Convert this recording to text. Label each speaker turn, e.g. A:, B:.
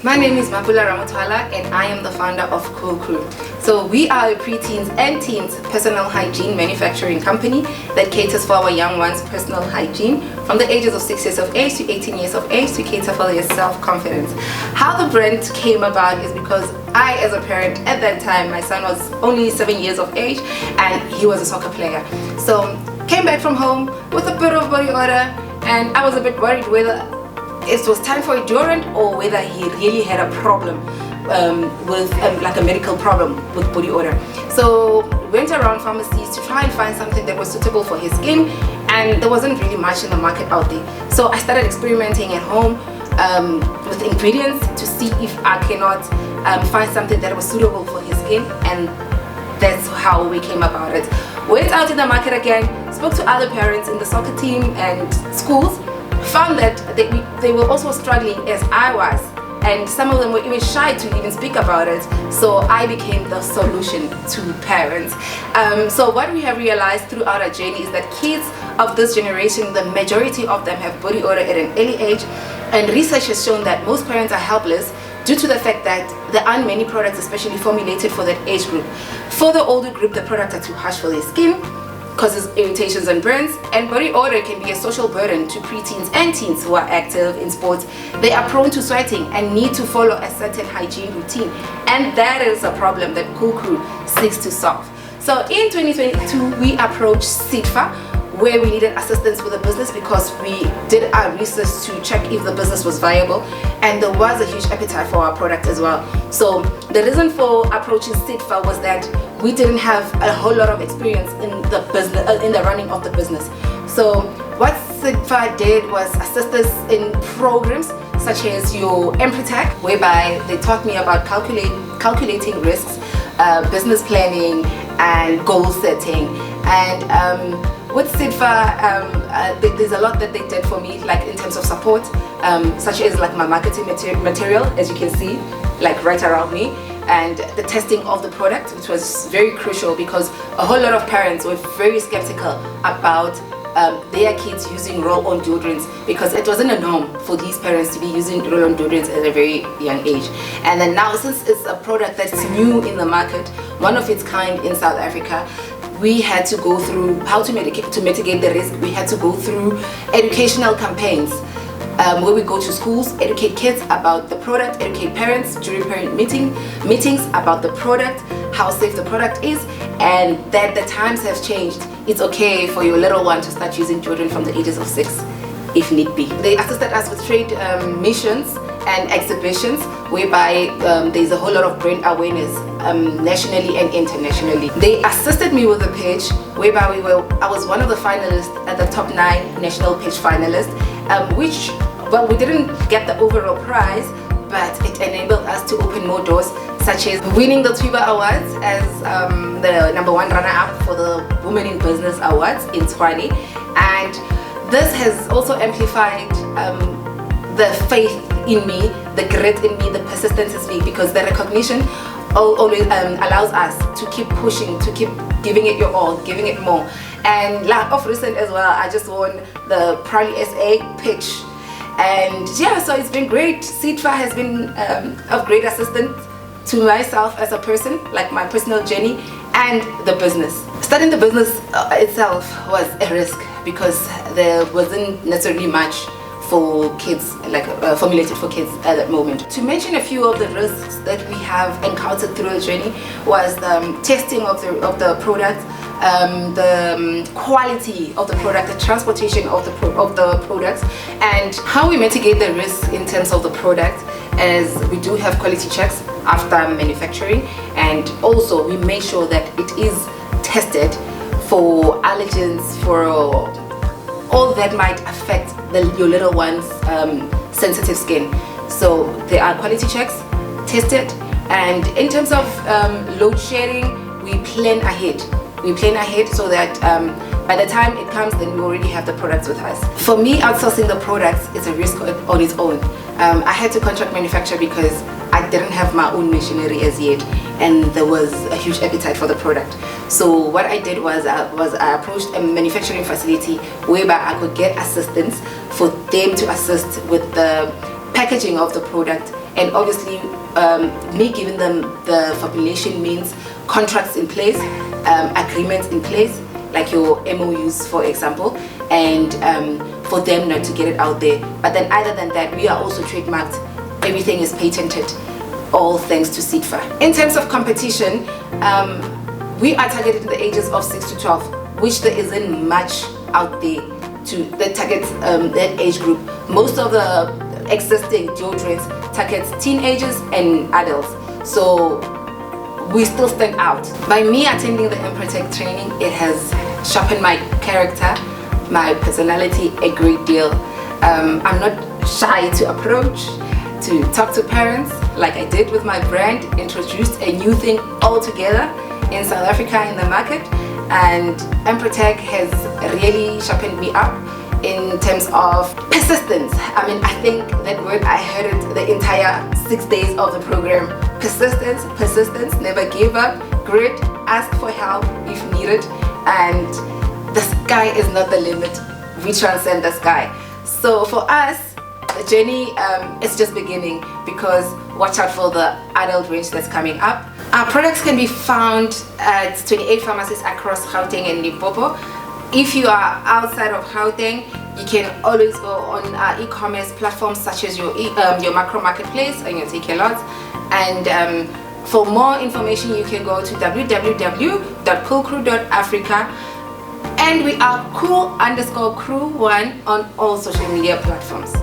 A: My name is Mapula Ramothwala and I am the founder of Kool Crew. So we are a preteens and teens personal hygiene manufacturing company that caters for our young ones' personal hygiene from the ages of 6 years of age to 18 years of age to cater for their self-confidence. How the brand came about is because I, as a parent at that time, my son was only 7 years of age and he was a soccer player. So came back from home with a bit of body odor and I was a bit worried whether it was time for a deodorant or whether he really had a problem with like a medical problem with body odor. So went around pharmacies to try and find something that was suitable for his skin, and there wasn't really much in the market out there. So I started experimenting at home with ingredients to see if I cannot find something that was suitable for his skin, and that's how we came about it. Went out in the market again, spoke to other parents in the soccer team and schools, found that they were also struggling as I was, and some of them were even shy to even speak about it. So I became the solution to parents. So what we have realized throughout our journey is that kids of this generation, the majority of them have body odor at an early age, and research has shown that most parents are helpless due to the fact that there aren't many products especially formulated for that age group. For the older group, the products are too harsh for their skin, causes irritations and burns, and body odor can be a social burden to preteens and teens who are active in sports. They are prone to sweating and need to follow a certain hygiene routine, and that is a problem that Kool Crew seeks to solve. So in 2022 we approached Sedfa, where we needed assistance with the business because we did our research to check if the business was viable, and there was a huge appetite for our product as well. So the reason for approaching Sedfa was that we didn't have a whole lot of experience in the business, in the running of the business. So what Sedfa did was assist us in programs such as your Empretech, whereby they taught me about calculating risks, business planning, and goal setting. And with Sedfa, there's a lot that they did for me, like in terms of support, such as like my marketing material, as you can see, like right around me, and the testing of the product, which was very crucial because a whole lot of parents were very skeptical about their kids using roll-on deodorants, because it wasn't a norm for these parents to be using roll-on deodorants at a very young age. And then now, since it's a product that's new in the market, one of its kind in South Africa, we had to go through how to mitigate the risk. We had to go through educational campaigns where we go to schools, educate kids about the product, educate parents during parent meetings about the product, how safe the product is, and that the times have changed. It's okay for your little one to start using deodorant from the ages of 6 if need be. They assisted us with trade missions and exhibitions, whereby there's a whole lot of brand awareness nationally and internationally. They assisted me with a pitch, whereby I was one of the finalists at the top 9 national pitch finalists, well, we didn't get the overall prize, but it enabled us to open more doors, such as winning the Twiba Awards as the #1 runner-up for the Women in Business Awards in Tshwane. And this has also amplified the faith in me, the grit in me, the persistence in me, because the recognition always allows us to keep pushing, to keep giving it your all, giving it more. And like of recent as well, I just won the Proudly SA pitch, and yeah, so it's been great. Sedfa has been of great assistance to myself as a person, like my personal journey and the business. Starting the business itself was a risk because there wasn't necessarily much for kids, like formulated for kids at that moment. To mention a few of the risks that we have encountered through the journey was the testing of the product, the quality of the product, the transportation of the products, and how we mitigate the risk in terms of the product, as we do have quality checks after manufacturing, and also we make sure that it is tested for allergens, for all that might affect your little one's sensitive skin. So there are quality checks, tested, and in terms of load sharing, we plan ahead. We plan ahead so that by the time it comes, then we already have the products with us. For me, outsourcing the products is a risk on its own. I had to contract manufacture because I didn't have my own machinery as yet, and there was a huge appetite for the product. So what I did was I approached a manufacturing facility whereby I could get assistance for them to assist with the packaging of the product and obviously me giving them the formulation means contracts in place, agreements in place, like your MOUs for example, and for them not to get it out there. But then other than that, we are also trademarked, everything is patented, all thanks to Sedfa. In terms of competition, we are targeting the ages of 6 to 12, which there isn't much out there to that targets that age group. Most of the existing deodorants targets teenagers and adults, so we still stand out. By me attending the Protect training, it has sharpened my character, my personality a great deal. I'm not shy to approach, to talk to parents like I did with my brand, introduced a new thing altogether in South Africa in the market, and Protect has really sharpened me up in terms of persistence. I mean, I think that word, I heard it the entire 6 days of the program. Persistence, never give up, grit, ask for help if needed, and the sky is not the limit. We transcend the sky. So for us, the journey is just beginning, because watch out for the adult range that's coming up. Our products can be found at 28 pharmacies across Gauteng and Limpopo. If you are outside of Gauteng, you can always go on our e-commerce platforms such as your macro marketplace and your take lots. And for more information, you can go to www.koolcrew.africa, and we are Kool_Crew1 on all social media platforms.